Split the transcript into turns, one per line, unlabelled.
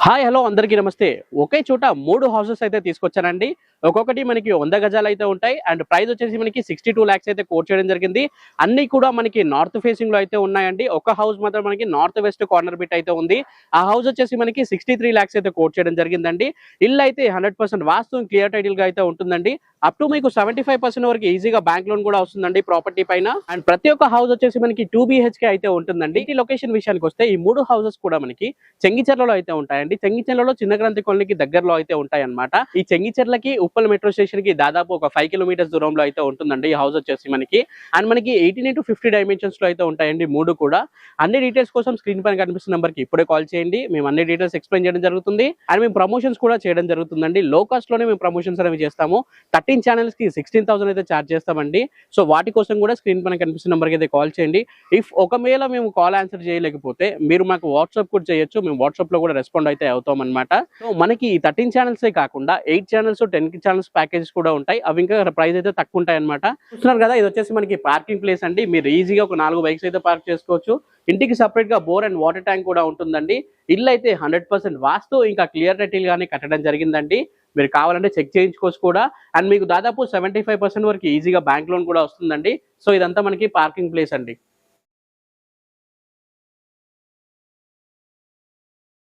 Hi hello అందరికీ నమస్తే. ఒకే చోట 3 హౌసెస్ అయితే తీసుకొచ్చానండి. ఒక్కొక్కటి మనకి 100 గజాలు అయితే ఉంటాయి. అండ్ ప్రైస్ వచ్చేసి మనకి 62 లాక్స్ అయితే కోట్ చేయడం జరిగింది. అన్నీ కూడా మనకి నార్త్ ఫేసింగ్ లో అయితే ఉన్నాయండి. ఒక హౌస్ మాత్రం మనకి నార్త్ వెస్ట్ కార్నర్ బిట్ అయితే ఉంది. ఆ హౌస్ వచ్చేసి మనకి 63 లాక్స్ అయితే కోట్ చేయడం జరిగిందండి. ఇల్లు అయితే 100% వాస్తు క్లియర్ టైటిల్ గా అయితే ఉంటుందండి. అప్ టు మీకు 75% వరకు ఈజీగా బ్యాంక్ లోన్ కూడా వస్తుందండి ప్రాపర్టీ పైన. అండ్ ప్రతి ఒక్క హౌస్ వచ్చేసి మనకి 2 BHK అయితే ఉంటుందండి. ఈ లొకేషన్ విషయానికి వస్తే ఈ 3 హౌసెస్ కూడా మనకి చెంగిచెర్లలో అయితే ఉంటాయండి. చెంగిచెర్లలో చిన్న క్రాంతి కాలనీకి దగ్గరలో అయితే ఉంటాయి అన్నమాట. ఈ చెంగిచెర్లకి ఉప్పల్ మెట్రో స్టేషన్ కి దాదాపు ఒక 5 కిలోమీటర్స్ దూరంలో అయితే ఉంటుందండి ఈ హౌస్ వచ్చేసి మనకి. అండ్ మనకి 18x50 డైమెన్షన్స్ లో అయితే ఉంటాయండి 3 కూడా. అన్ని డీటెయిల్స్ కోసం స్క్రీన్ పైన కనిపిస్తున్న నెంబర్ కి ఇప్పుడే కాల్ చేయండి. మేము అన్ని డీటెయిల్స్ ఎక్స్ప్లెయిన్ చేయడం జరుగుతుంది. అండ్ మేము ప్రమోషన్స్ కూడా చేయడం జరుగుతుందండి. లో కాస్ట్ లోనే మేము ప్రమోషన్స్ అనేవి చేస్తాము. 13 ఛానల్స్ కి 16,000 అయితే చార్జ్ చేస్తామండి. సో వాటి కోసం కూడా స్క్రీన్ పైన కనిపిస్తున్న నెంబర్ కి అయితే కాల్ చేయండి. ఇఫ్ ఒకవేళ మేము కాల్ ఆన్సర్ చేయలేకపోతే మీరు మాకు వాట్సాప్ కూడా చేయొచ్చు. మేము వాట్సాప్ లో కూడా రెస్పాండ్ అయితే అవుతాం అనమాట. సో మనకి ఈ 13 ఛానల్స్ కాకుండా 8 ఛానల్స్ 10 ఛానల్స్ ప్యాకేజెస్ కూడా ఉంటాయి. అవి ఇంకా ప్రైస్ అయితే తక్కువ ఉంటాయి అనమాట. చూస్తున్నారు కదా, ఇది వచ్చేసి మనకి పార్కింగ్ ప్లేస్ అండి. మీరు ఈజీగా ఒక 4 బైక్స్ అయితే పార్క్ చేసుకోవచ్చు. ఇంటికి సపరేట్ గా బోర్ అండ్ వాటర్ ట్యాంక్ కూడా ఉంటుందండి. ఇల్లు అయితే 100% వాస్తు ఇంకా క్లియర్ టైటిల్ గానే కట్టడం జరిగిందండి. మీరు కావాలంటే చెక్ చేయించుకోవచ్చు కూడా. అండ్ మీకు దాదాపు 75% వరకు ఈజీగా బ్యాంక్ లోన్ కూడా వస్తుందండి. సో ఇదంతా మనకి పార్కింగ్ ప్లేస్ అండి.